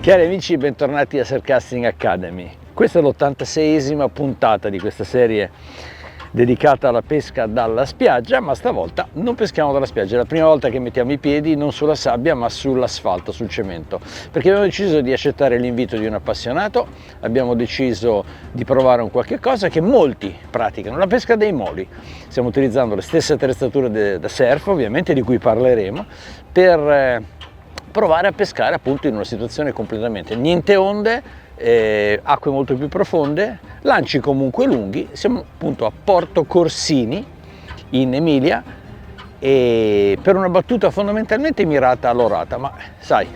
Cari amici, bentornati a Surfcasting Academy. Questa è l'86esima puntata di questa serie dedicata alla pesca dalla spiaggia, ma stavolta non peschiamo dalla spiaggia. È la prima volta che mettiamo i piedi non sulla sabbia ma sull'asfalto, sul cemento, perché abbiamo deciso di accettare l'invito di un appassionato, abbiamo deciso di provare un qualche cosa che molti praticano, la pesca dei moli. Stiamo utilizzando le stesse attrezzature da surf, ovviamente, di cui parleremo, per provare a pescare appunto in una situazione completamente niente onde, acque molto più profonde, lanci comunque lunghi. Siamo appunto a Porto Corsini in Emilia e per una battuta fondamentalmente mirata all'orata, ma sai,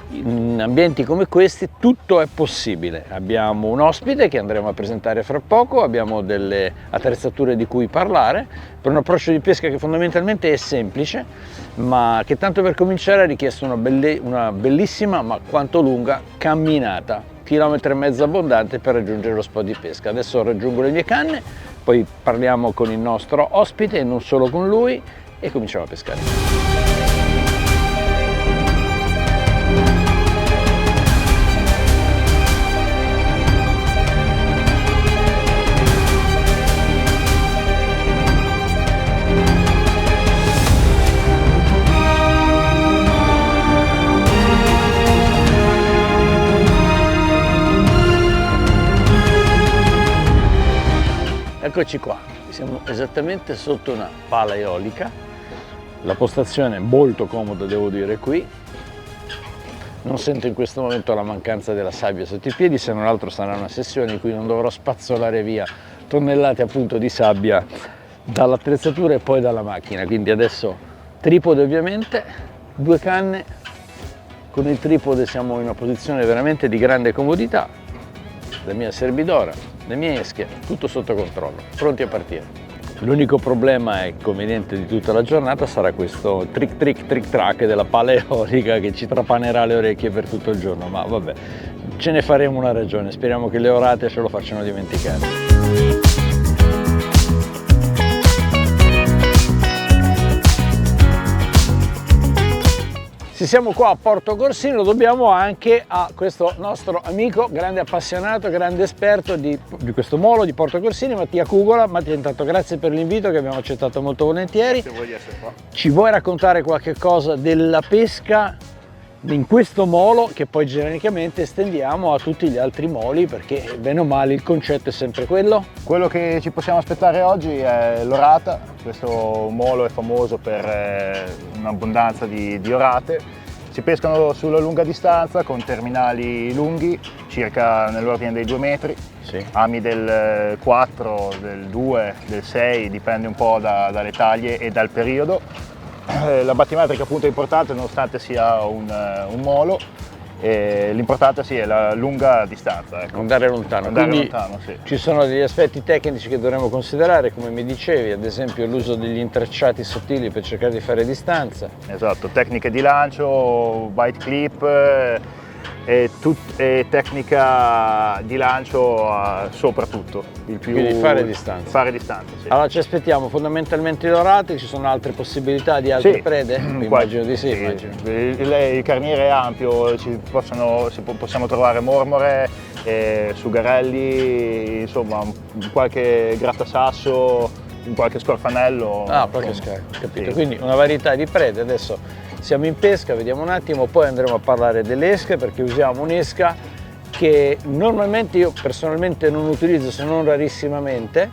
in ambienti come questi tutto è possibile. Abbiamo un ospite che andremo a presentare fra poco, abbiamo delle attrezzature di cui parlare per un approccio di pesca che fondamentalmente è semplice, ma che tanto per cominciare ha richiesto una bellissima ma quanto lunga camminata, 1,5 chilometri abbondante per raggiungere lo spot di pesca. Adesso raggiungo le mie canne, poi parliamo con il nostro ospite e non solo con lui e cominciamo a pescare. Eccoci qua, siamo esattamente sotto una pala eolica, la postazione è molto comoda, devo dire, qui. Non sento in questo momento la mancanza della sabbia sotto i piedi, se non altro sarà una sessione in cui non dovrò spazzolare via tonnellate appunto di sabbia dall'attrezzatura e poi dalla macchina. Quindi adesso tripode, ovviamente, 2 canne, con il tripode siamo in una posizione veramente di grande comodità, la mia serbidora, le mie esche, tutto sotto controllo, pronti a partire. L'unico problema inconveniente di tutta la giornata sarà questo trick track della pala eolica che ci trapanerà le orecchie per tutto il giorno, ma vabbè, ce ne faremo una ragione, speriamo che le orate ce lo facciano dimenticare. Se siamo qua a Porto Corsini lo dobbiamo anche a questo nostro amico, grande appassionato, grande esperto di questo molo di Porto Corsini, Mattia Cugola. Mattia, intanto grazie per l'invito che abbiamo accettato molto volentieri. Grazie a voi di essere qua. Ci vuoi raccontare qualche cosa della pesca in questo molo che poi genericamente estendiamo a tutti gli altri moli, perché bene o male il concetto è sempre quello? Quello che ci possiamo aspettare oggi è l'orata. Questo molo è famoso per un'abbondanza di orate. Si pescano sulla lunga distanza con terminali lunghi, circa nell'ordine dei 2 metri, Sì. ami del 4, del 2, del 6, dipende un po' dalle taglie e dal periodo. La battimetrica appunto è importante nonostante sia un molo, l'importante sì è la lunga distanza, ecco. Andare lontano. Andare Quindi lontano, sì. ci sono degli aspetti tecnici che dovremmo considerare, come mi dicevi, ad esempio l'uso degli intrecciati sottili per cercare di fare distanza. Esatto, tecniche di lancio, bite clip e tecnica di lancio soprattutto. Quindi fare distanza. Fare distanza, sì. Allora ci aspettiamo fondamentalmente le orate, ci sono altre possibilità di altre Sì. prede? Immagino di sì. Immagino. Il carniere è ampio, possiamo trovare mormore, sugarelli, insomma qualche grattasasso, qualche scorfanello. Qualche insomma. capito. Sì. Quindi una varietà di prede. Adesso siamo in pesca, vediamo un attimo, poi andremo a parlare delle esche, perché usiamo un'esca che normalmente io personalmente non utilizzo se non rarissimamente,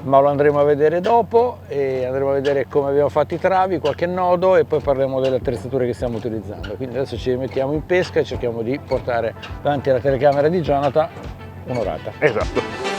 ma lo andremo a vedere dopo e andremo a vedere come abbiamo fatto i travi, qualche nodo e poi parleremo delle attrezzature che stiamo utilizzando. Quindi adesso ci rimettiamo in pesca e cerchiamo di portare davanti alla telecamera di Jonathan un'orata. Esatto.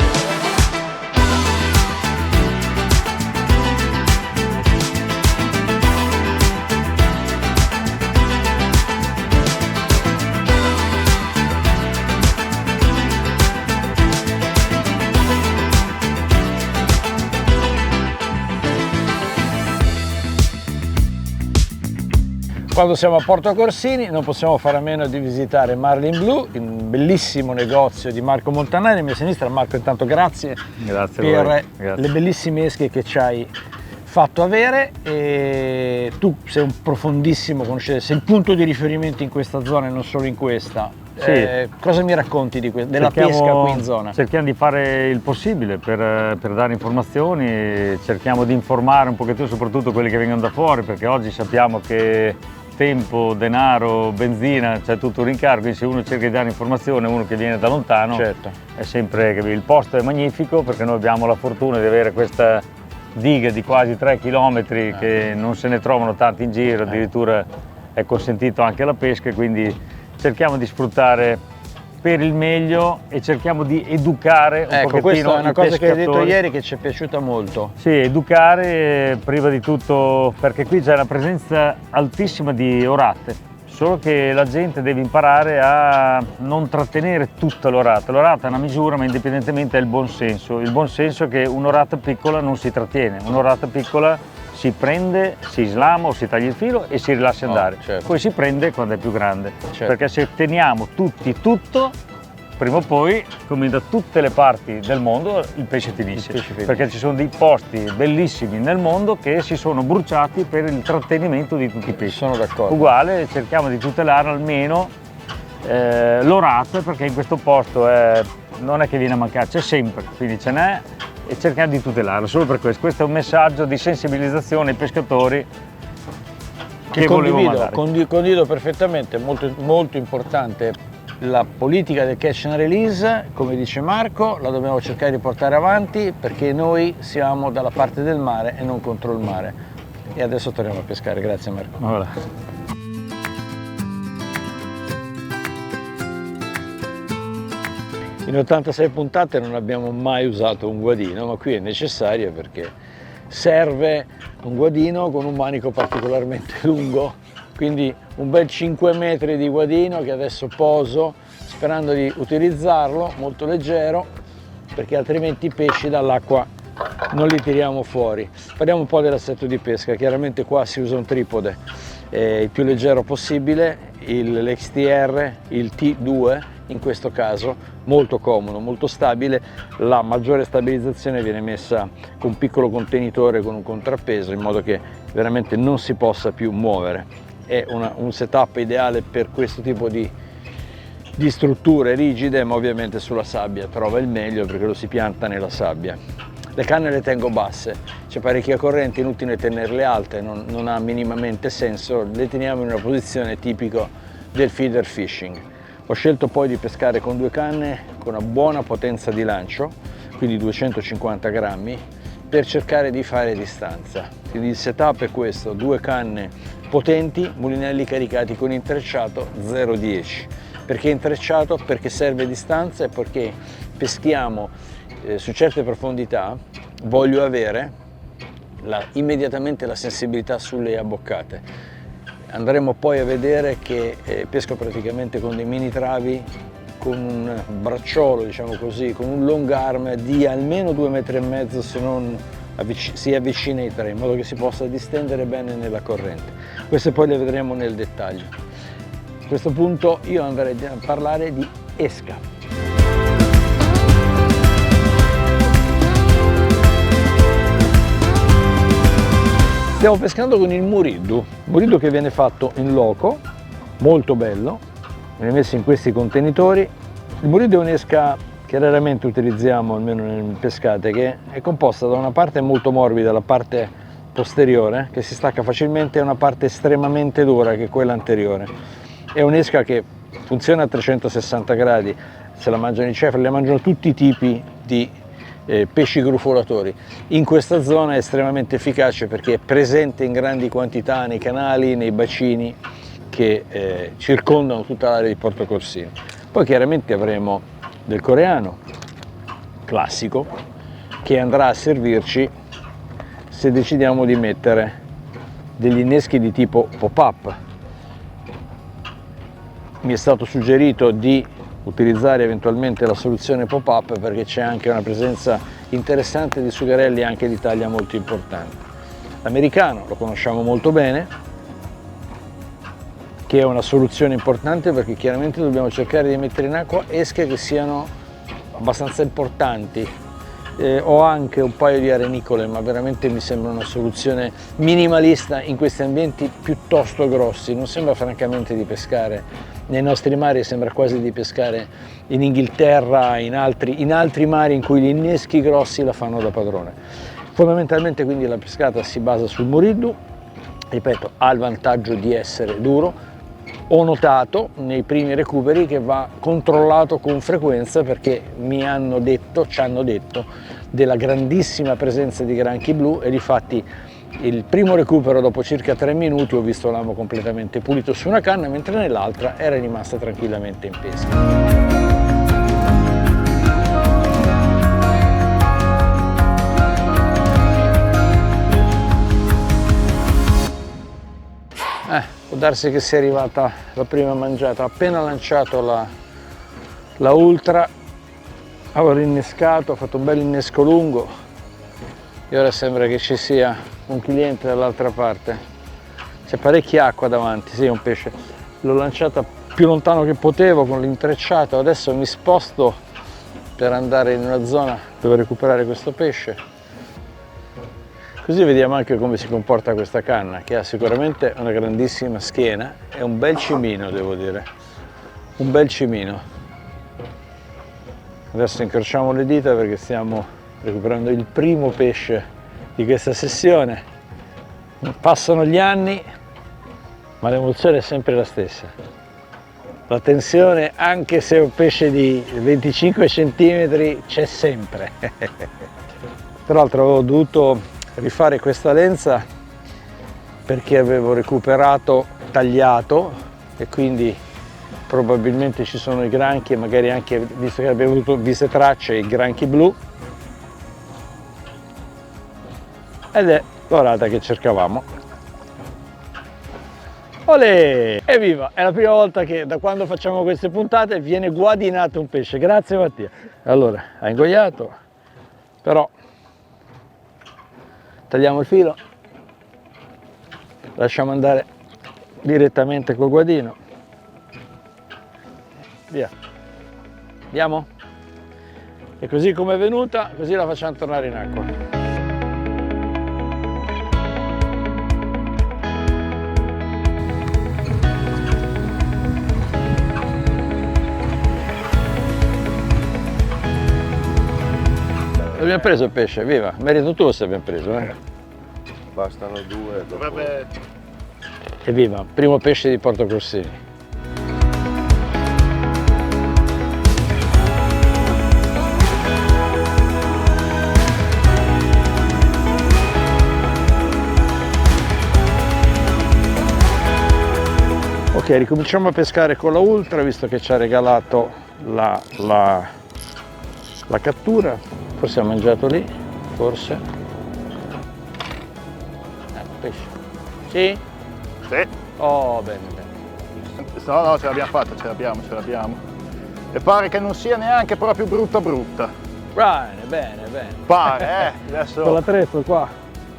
Quando siamo a Porto Corsini non possiamo fare a meno di visitare Marlin Blue, un bellissimo negozio di Marco Montanari. A mia sinistra, Marco, intanto grazie per le bellissime esche che ci hai fatto avere. E tu sei un profondissimo conoscitore, sei il punto di riferimento in questa zona e non solo in questa, Sì. Cosa mi racconti della pesca qui in zona? Cerchiamo di fare il possibile per dare informazioni, cerchiamo di informare un pochettino soprattutto quelli che vengono da fuori, perché oggi sappiamo che tempo, denaro, benzina, c'è tutto un rincargo, quindi se uno cerca di dare informazione, uno che viene da lontano, Certo. è sempre, il posto è magnifico perché noi abbiamo la fortuna di avere questa diga di quasi 3 km che non se ne trovano tanti in giro, addirittura è consentito anche la pesca, quindi cerchiamo di sfruttare per il meglio e cerchiamo di educare un pochettino. Questa è una cosa che hai detto pescatori. ieri che ci è piaciuta molto. Sì, educare prima di tutto, perché qui c'è una presenza altissima di orate, solo che la gente deve imparare a non trattenere tutta l'orata. L'orata è una misura, ma indipendentemente è il buon senso. Il buon senso è che un'orata piccola non si trattiene, un'orata piccola si prende, si slama o si taglia il filo e si rilascia andare. Certo. Poi si prende quando è più grande, Certo. perché se teniamo tutti tutto, prima o poi, come da tutte le parti del mondo, il pesce finisce. Perché ci sono dei posti bellissimi nel mondo che si sono bruciati per il trattenimento di tutti i pesci. Sono d'accordo. Uguale, cerchiamo di tutelare almeno l'orata, perché in questo posto non è che viene a mancare, c'è sempre, quindi ce n'è e cerchiamo di tutelarlo. Solo per questo. Questo è un messaggio di sensibilizzazione ai pescatori che volevo mandare. Condivido perfettamente, molto, molto importante. La politica del catch and release, come dice Marco, la dobbiamo cercare di portare avanti perché noi siamo dalla parte del mare e non contro il mare. E adesso torniamo a pescare. Grazie Marco. Voilà. In 86 puntate non abbiamo mai usato un guadino, ma qui è necessario perché serve un guadino con un manico particolarmente lungo, quindi un bel 5 metri di guadino che adesso poso sperando di utilizzarlo, molto leggero, perché altrimenti i pesci dall'acqua non li tiriamo fuori. Parliamo un po' dell'assetto di pesca. Chiaramente qua si usa un tripode il più leggero possibile, l'XTR, il T2 in questo caso, molto comodo, molto stabile. La maggiore stabilizzazione viene messa con un piccolo contenitore con un contrappeso in modo che veramente non si possa più muovere. È un setup ideale per questo tipo di strutture rigide, ma ovviamente sulla sabbia trova il meglio perché lo si pianta nella sabbia. Le canne le tengo basse, c'è parecchia corrente, inutile tenerle alte, non ha minimamente senso, le teniamo in una posizione tipica del feeder fishing. Ho scelto poi di pescare con 2 canne con una buona potenza di lancio, quindi 250 grammi, per cercare di fare distanza. Quindi il setup è questo: 2 canne potenti, mulinelli caricati con intrecciato 0,10. Perché intrecciato? Perché serve distanza e perché peschiamo su certe profondità, voglio avere immediatamente la sensibilità sulle abboccate. Andremo poi a vedere che pesco praticamente con dei mini travi, con un bracciolo, diciamo così, con un long arm di almeno 2,5 metri, se non si avvicina ai 3, in modo che si possa distendere bene nella corrente. Queste poi le vedremo nel dettaglio. A questo punto io andrei a parlare di esca. Stiamo pescando con il muriddu che viene fatto in loco, molto bello, viene messo in questi contenitori. Il muriddu è un'esca che raramente utilizziamo, almeno nelle pescate, che è composta da una parte molto morbida, la parte posteriore, che si stacca facilmente, e una parte estremamente dura, che è quella anteriore. È un'esca che funziona a 360 gradi, se la mangiano i cefali, la mangiano tutti i tipi di pesci grufolatori. In questa zona è estremamente efficace perché è presente in grandi quantità nei canali, nei bacini che circondano tutta l'area di Porto Corsino. Poi chiaramente avremo del coreano classico che andrà a servirci se decidiamo di mettere degli inneschi di tipo pop-up. Mi è stato suggerito di utilizzare eventualmente la soluzione pop-up perché c'è anche una presenza interessante di sugherelli anche di taglia molto importante. L'americano lo conosciamo molto bene, che è una soluzione importante perché chiaramente dobbiamo cercare di mettere in acqua esche che siano abbastanza importanti. Ho anche un paio di arenicole, ma veramente mi sembra una soluzione minimalista in questi ambienti piuttosto grossi. Non sembra francamente di pescare nei nostri mari sembra quasi di pescare in Inghilterra, in altri mari in cui gli inneschi grossi la fanno da padrone. Fondamentalmente quindi la pescata si basa sul muriddu, ripeto, ha il vantaggio di essere duro. Ho notato nei primi recuperi che va controllato con frequenza perché ci hanno detto della grandissima presenza di granchi blu e difatti il primo recupero dopo circa 3 minuti ho visto l'amo completamente pulito su una canna, mentre nell'altra era rimasta tranquillamente in pesca. Può darsi che sia arrivata la prima mangiata, ho appena lanciato la ultra, avevo rinnescato, ho fatto un bel innesco lungo e ora sembra che ci sia un cliente dall'altra parte. C'è parecchia acqua davanti, sì, un pesce. L'ho lanciata più lontano che potevo con l'intrecciato, adesso mi sposto per andare in una zona dove recuperare questo pesce. Così vediamo anche come si comporta questa canna, che ha sicuramente una grandissima schiena e un bel cimino, devo dire, un bel cimino. Adesso incrociamo le dita perché stiamo recuperando il primo pesce di questa sessione. Passano gli anni, ma l'emozione è sempre la stessa. La tensione, anche se è un pesce di 25 cm, c'è sempre. Tra l'altro avevo dovuto rifare questa lenza perché avevo recuperato tagliato e quindi probabilmente ci sono i granchi e magari anche, visto che abbiamo avuto viste tracce, i granchi blu, ed è l'orata che cercavamo. Olè! Evviva! È la prima volta che da quando facciamo queste puntate viene guadinato un pesce. Grazie Mattia. Allora, ha ingoiato, però tagliamo il filo, lasciamo andare direttamente col guadino, via, andiamo? E così come è venuta, così la facciamo tornare in acqua. Abbiamo preso il pesce, viva, merito tuo se abbiamo preso, Bastano 2. Dovrebbe... Evviva, primo pesce di Porto Corsini. Ok, ricominciamo a pescare con la ultra, visto che ci ha regalato la cattura. Forse ha mangiato lì, forse. Pesce. Sì? Sì. Oh, bene, bene. No, ce l'abbiamo fatta, ce l'abbiamo. E pare che non sia neanche proprio brutta. Bene, bene, bene. Pare, adesso... Con l'attrezzo qua.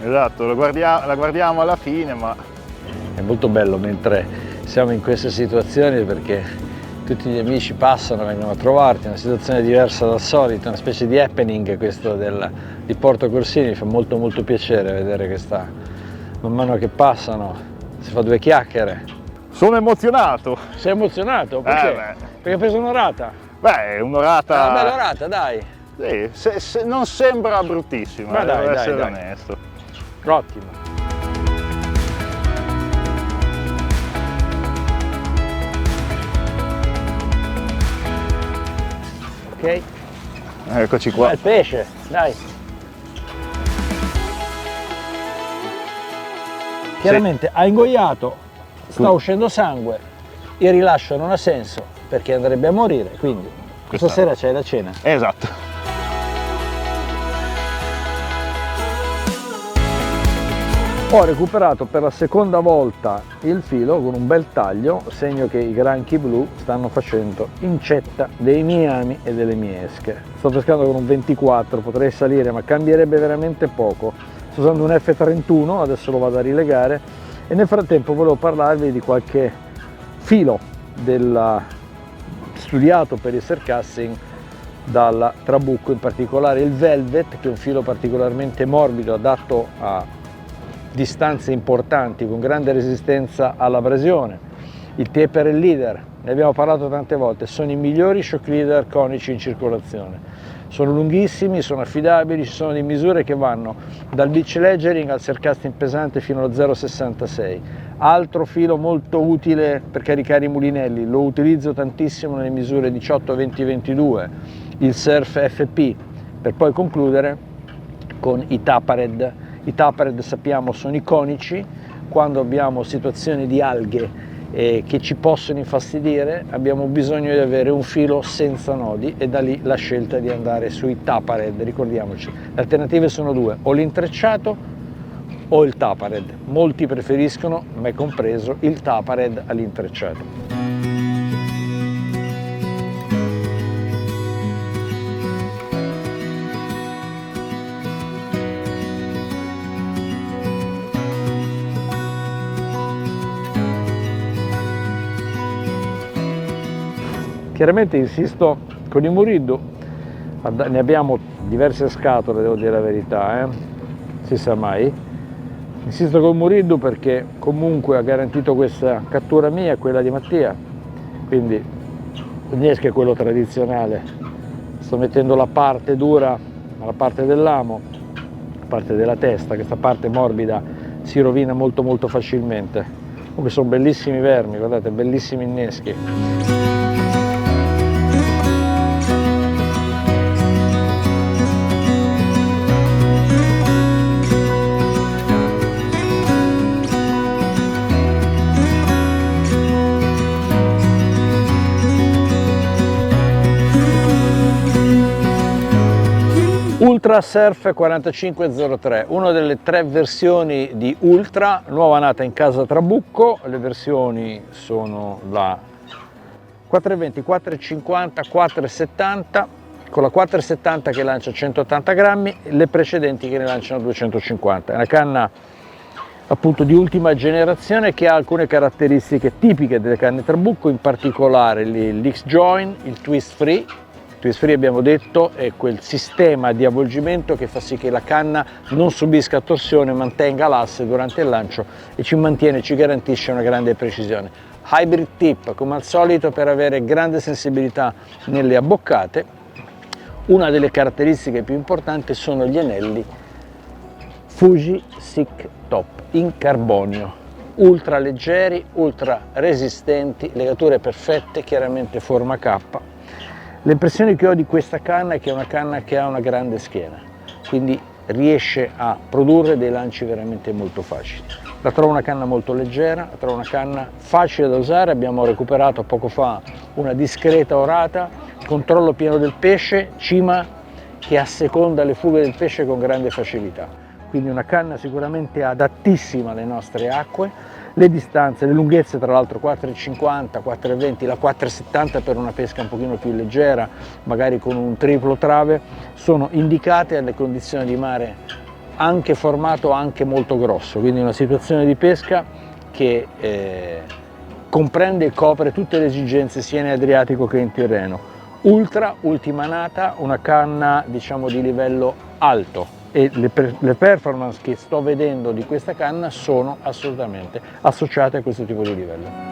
Esatto, la guardiamo alla fine, ma... È molto bello mentre siamo in queste situazioni perché tutti gli amici passano, vengono a trovarti, è una situazione diversa dal solito, una specie di happening questo di Porto Corsini, mi fa molto piacere vedere che man mano che si fa 2 chiacchiere. Sono emozionato! Sei emozionato? Perché? Perché hai preso un'orata? Beh, un'orata... È una bella orata, dai! Sì, non sembra bruttissima, ma devo dai, essere onesto. Ottimo! Ok? Eccoci qua. Il pesce, dai! Chiaramente ha ingoiato, sta uscendo sangue, il rilascio non ha senso perché andrebbe a morire, quindi questa sera c'è la cena. Esatto. Ho recuperato per la seconda volta il filo con un bel taglio, segno che i granchi blu stanno facendo incetta dei miei ami e delle mie esche. Sto pescando con un 24, potrei salire ma cambierebbe veramente poco. Sto usando un F31, adesso lo vado a rilegare e nel frattempo volevo parlarvi di qualche filo studiato per il surcasting dalla Trabucco, in particolare il Velvet, che è un filo particolarmente morbido, adatto a distanze importanti con grande resistenza all'abrasione, il Taper Leader ne abbiamo parlato tante volte, sono i migliori shock leader conici in circolazione. Sono lunghissimi, sono affidabili, ci sono di misure che vanno dal beach leggering al surcasting pesante fino allo 0,66. Altro filo molto utile per caricare i mulinelli, lo utilizzo tantissimo nelle misure 18, 20, 22, il Surf FP, per poi concludere con i Tapared. I Tapared sappiamo sono iconici, quando abbiamo situazioni di alghe che ci possono infastidire abbiamo bisogno di avere un filo senza nodi e da lì la scelta di andare sui Tapared. Ricordiamoci, le alternative sono due, o l'intrecciato o il Tapared. Molti preferiscono, me compreso, il Tapared all'intrecciato. Chiaramente insisto con i Muriddu, ne abbiamo diverse scatole, devo dire la verità, si sa mai. Insisto con Muriddu perché comunque ha garantito questa cattura mia e quella di Mattia, quindi l'innesco è quello tradizionale. Sto mettendo la parte dura, la parte dell'amo, la parte della testa, questa parte morbida si rovina molto molto facilmente. Comunque sono bellissimi vermi, guardate, bellissimi inneschi. Ultra Surf 4503, una delle 3 versioni di Ultra, nuova nata in casa Trabucco. Le versioni sono la 420, 450, 470, con la 470 che lancia 180 grammi, le precedenti che ne lanciano 250. È una canna appunto di ultima generazione che ha alcune caratteristiche tipiche delle canne Trabucco, in particolare l'X-Join, il Twist Free. Twist Free, abbiamo detto, è quel sistema di avvolgimento che fa sì che la canna non subisca torsione, mantenga l'asse durante il lancio e ci garantisce una grande precisione. Hybrid Tip, come al solito, per avere grande sensibilità nelle abboccate. Una delle caratteristiche più importanti sono gli anelli Fuji Sick Top in carbonio, ultra leggeri, ultra resistenti, legature perfette, chiaramente forma K. L'impressione che ho di questa canna è che è una canna che ha una grande schiena, quindi riesce a produrre dei lanci veramente molto facili. La trovo una canna molto leggera, la trovo una canna facile da usare. Abbiamo recuperato poco fa una discreta orata, controllo pieno del pesce, cima che asseconda le fughe del pesce con grande facilità. Quindi una canna sicuramente adattissima alle nostre acque. Le distanze, le lunghezze, tra l'altro 4,50, 4,20, la 4,70 per una pesca un pochino più leggera, magari con un triplo trave, sono indicate alle condizioni di mare anche formato, anche molto grosso, quindi una situazione di pesca che comprende e copre tutte le esigenze sia in Adriatico che in Tirreno. Ultra, ultima nata, una canna diciamo di livello alto, e le performance che sto vedendo di questa canna sono assolutamente associate a questo tipo di livello.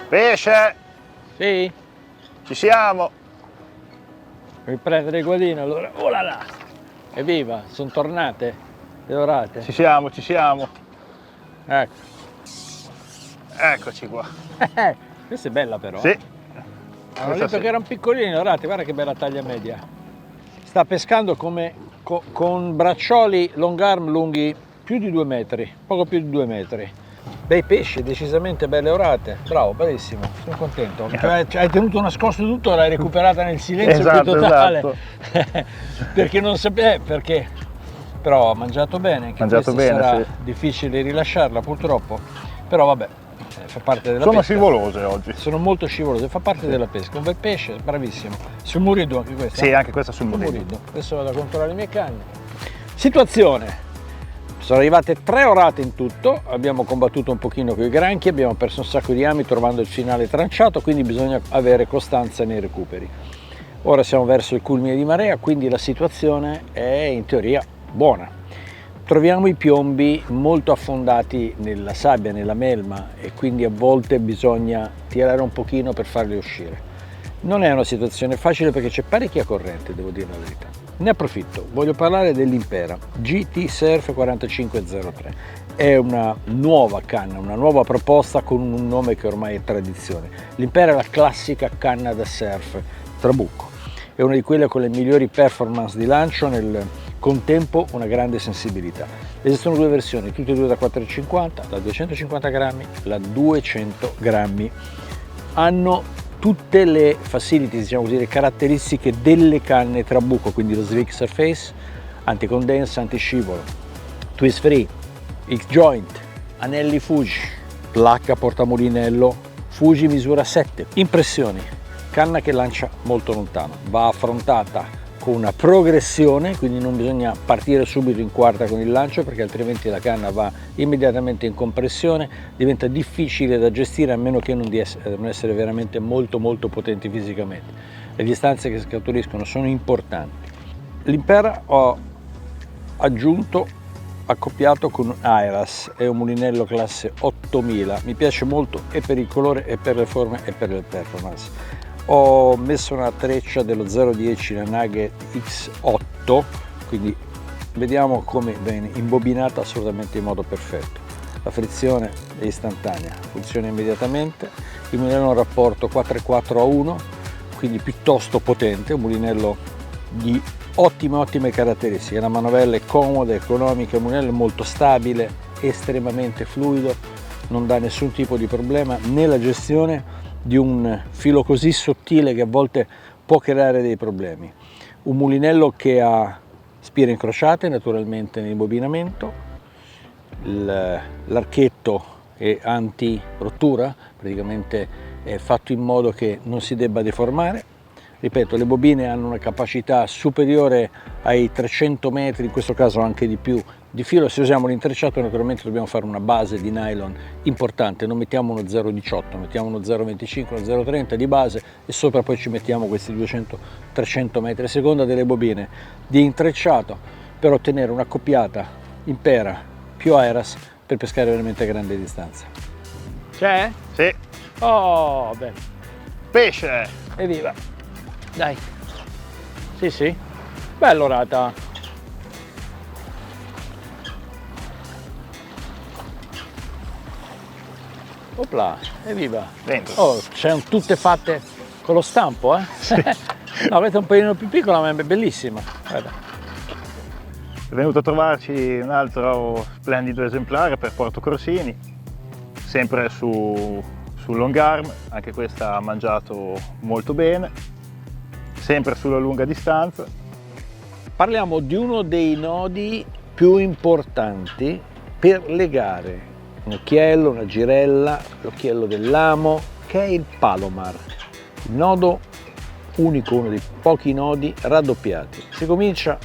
Pesce! Sì? Ci siamo! Vuoi prendere il guadino allora? Oh là là! Evviva, sono tornate le orate. Ci siamo, ci siamo! Ecco. Eccoci qua. Questa è bella però. Sì. Avevo detto che erano piccolini, orate, guarda che bella taglia media. Sta pescando come con braccioli long arm lunghi più di 2 metri, poco più di 2 metri. Bei pesci, decisamente belle orate. Bravo, bravissimo, sono contento. Cioè, hai tenuto nascosto tutto, l'hai recuperata nel silenzio più totale. Esatto. Perché non sapevo, perché però ha mangiato bene, anche Mangiato bene, sarà sì. difficile rilasciarla purtroppo, però vabbè, fa parte della Sono pesca. scivolose oggi. Sono molto scivolose, fa parte della pesca. Un bel pesce, bravissimo. Sul muriddo anche questa? Sì, anche questa sul Sul muriddo. muriddo. Adesso vado a controllare i miei canne. Situazione. Sono arrivate 3 orate in tutto, abbiamo combattuto un pochino con i granchi, abbiamo perso un sacco di ami trovando il finale tranciato, quindi bisogna avere costanza nei recuperi. Ora siamo verso il culmine di marea, quindi la situazione è in teoria buona. Troviamo i piombi molto affondati nella sabbia, nella melma, e quindi a volte bisogna tirare un pochino per farli uscire. Non è una situazione facile perché c'è parecchia corrente, devo dire la verità. Ne approfitto, voglio parlare dell'Impera GT Surf 4503. È una nuova canna, una nuova proposta con un nome che ormai è tradizione. L'Impera è la classica canna da surf trabucco. È una di quelle con le migliori performance di lancio, nel contempo una grande sensibilità. Esistono 2 versioni, tutte e 2 da 450, la 250 grammi, la 200 grammi. Hanno tutte le facility, diciamo così, le caratteristiche delle canne trabucco, quindi lo Slick Surface, anticondensa, antiscivolo, twist free, X-joint, anelli Fuji, placca portamulinello Fuji misura 7. Impressioni: canna che lancia molto lontano, va affrontata con una progressione, quindi non bisogna partire subito in quarta con il lancio perché altrimenti la canna va immediatamente in compressione, diventa difficile da gestire a meno che non essere veramente molto potenti fisicamente. Le distanze che scaturiscono sono importanti. L'Impera ho aggiunto accoppiato con Airas, è un mulinello classe 8000, mi piace molto e per il colore e per le forme e per le performance. Ho messo una treccia dello 010 la Nugget X8, quindi vediamo come viene imbobinata assolutamente in modo perfetto. La frizione è istantanea, funziona immediatamente. Il mulinello ha un rapporto 4,4:1, quindi piuttosto potente, un mulinello di ottime caratteristiche. La manovella è comoda, economica, il mulinello è molto stabile, estremamente fluido, non dà nessun tipo di problema nella gestione di un filo così sottile che a volte può creare dei problemi. Un mulinello che ha spire incrociate naturalmente nell'imbobinamento, l'archetto è anti-rottura, praticamente è fatto in modo che non si debba deformare. Ripeto, le bobine hanno una capacità superiore ai 300 metri, in questo caso anche di più, di filo. Se usiamo l'intrecciato naturalmente dobbiamo fare una base di nylon importante, non mettiamo uno 0,18, mettiamo uno 0,25, uno 0,30 di base e sopra poi ci mettiamo questi 200-300 metri a seconda delle bobine di intrecciato per ottenere un'accoppiata Impera più Airas per pescare veramente a grande distanza. C'è? Sì. Oh, bene. Pesce! Evviva! Dai. Sì. Bello orata. Opla, evviva! Dentro. Oh, sono tutte fatte con lo stampo, eh? Sì. No, questa è un pochino più piccola, ma è bellissima. Guarda. È venuto a trovarci un altro splendido esemplare per Porto Corsini, sempre su long arm, anche questa ha mangiato molto bene, sempre sulla lunga distanza. Parliamo di uno dei nodi più importanti per legare un occhiello, una girella, l'occhiello dell'amo, che è il Palomar, il nodo unico, uno dei pochi nodi raddoppiati. Si comincia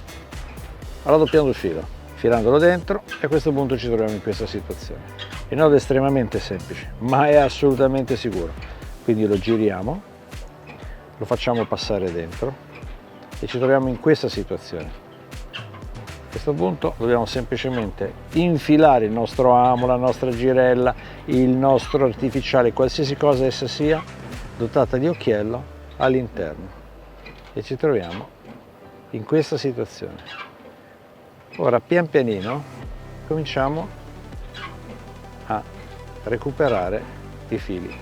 raddoppiando il filo, filandolo dentro, e a questo punto ci troviamo in questa situazione. Il nodo è estremamente semplice, ma è assolutamente sicuro. Quindi lo giriamo, lo facciamo passare dentro e ci troviamo in questa situazione. A questo punto dobbiamo semplicemente infilare il nostro amo, la nostra girella, il nostro artificiale, qualsiasi cosa essa sia, dotata di occhiello, all'interno, e ci troviamo in questa situazione. Ora pian pianino cominciamo a recuperare i fili,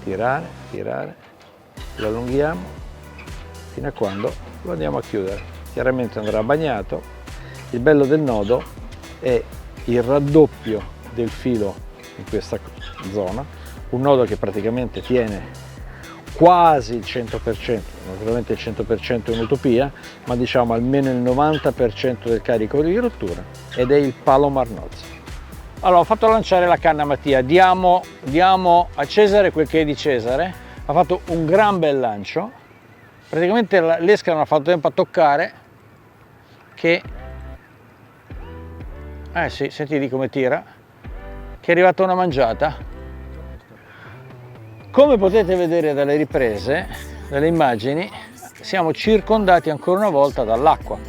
tirare, lo allunghiamo fino a quando lo andiamo a chiudere. Chiaramente andrà bagnato. Il bello del nodo è il raddoppio del filo in questa zona, un nodo che praticamente tiene quasi il 100%, naturalmente il 100% è un'utopia, ma diciamo almeno il 90% del carico di rottura, ed è il palo Marnozzi. Allora, ho fatto lanciare la canna a Mattia, diamo a Cesare quel che è di Cesare, ha fatto un gran bel lancio, praticamente l'esca non ha fatto tempo a toccare, che, sì, senti di come tira, che è arrivata una mangiata. Come potete vedere dalle riprese, dalle immagini, siamo circondati ancora una volta dall'acqua,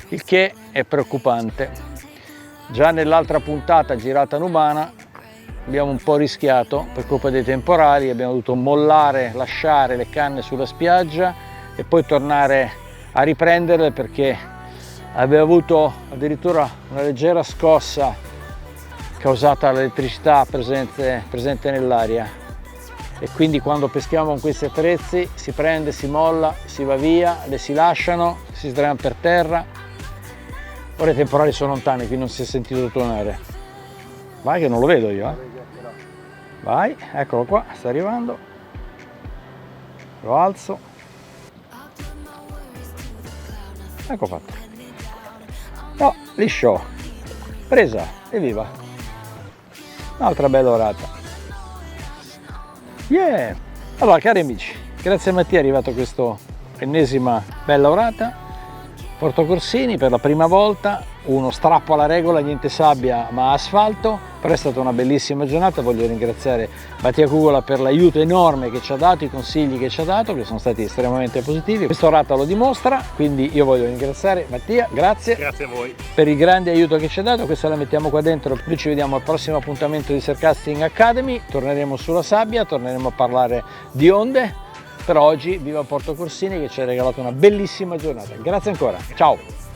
il che è preoccupante. Già nell'altra puntata girata a Nubana abbiamo un po' rischiato per colpa dei temporali, abbiamo dovuto mollare, lasciare le canne sulla spiaggia e poi tornare a riprenderle perché aveva avuto addirittura una leggera scossa causata dall'elettricità presente nell'aria, e quindi quando peschiamo con questi attrezzi si prende, si molla, si va via, le si lasciano, si sdraiano per terra. Ora i temporali sono lontani, quindi non si è sentito tuonare. Vai che non lo vedo io, Vai, eccolo qua, sta arrivando. Lo alzo. Ecco fatto. No, liscio. Presa, evviva. Un'altra bella orata. Yeah! Allora, cari amici, grazie a Mattia è arrivato questa ennesima bella orata. Porto Corsini per la prima volta, uno strappo alla regola, niente sabbia ma asfalto, però è stata una bellissima giornata. Voglio ringraziare Mattia Cugola per l'aiuto enorme che ci ha dato, i consigli che ci ha dato, che sono stati estremamente positivi. Questa orata lo dimostra, quindi io voglio ringraziare Mattia, grazie. Grazie a voi. Per il grande aiuto che ci ha dato. Questa la mettiamo qua dentro, noi ci vediamo al prossimo appuntamento di Surfcasting Academy, torneremo sulla sabbia, torneremo a parlare di onde. Per oggi viva Porto Corsini che ci ha regalato una bellissima giornata. Grazie ancora, ciao!